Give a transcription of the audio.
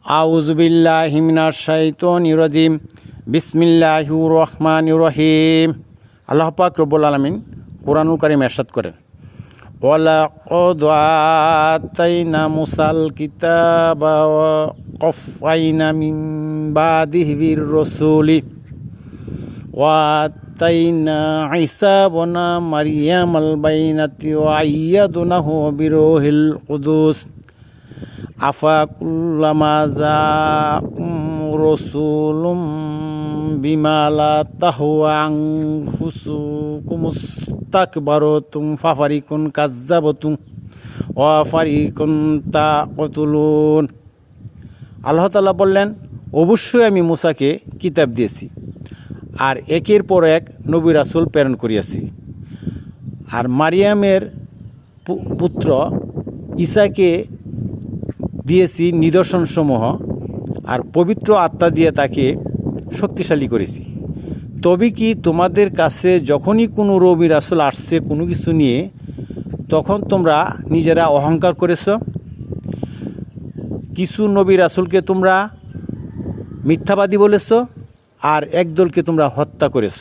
আউযু বিল্লাহি মিনাশ শাইতানির রাজিম। বিসমিল্লাহির রহমানির রহিম। আল্লাহ পাক রব্বুল আলামিন কোরআনুল কারীম ইরশাদ করেন, ওয়ালাকাদ আতাইনা মুসাল কিতাবা ওয়া কাফাইনা মিন বাদিহি বির রাসূলি ওয়া আতাইনা ঈসা ইবনা মারইয়ামাল বাইনাতি ওয়া আইয়াদনাহু বিরূহিল কুদুস আফা কুল্লামা জাআকুম রাসূলুম বিমা লা তাহওয়া আনফুসুকুম ইসতাকবারতুম ফাফারিকুন কাযযাবতুম ওয়া ফারিকুন তাকতুলুন। আল্লাহ তাআলা বললেন, অবশ্যই আমি মূসাকে কিতাব দিয়েছি আর একের পর এক নবী রাসূল প্রেরণ করিয়াছি, আর মারিয়ামের পুত্র ঈসাকে দিয়েছি নিদর্শনসমূহ, আর পবিত্র আত্মা দিয়ে তাকে শক্তিশালী করেছি। তবে কি তোমাদের কাছে যখনই কোনো নবী রাসূল আসছে কোনো কিছু নিয়ে, তখন তোমরা নিজেরা অহংকার করেছ? কিছু নবী রাসূলকে তোমরা মিথ্যাবাদী বলেছ, আর একদলকে তোমরা হত্যা করেছ।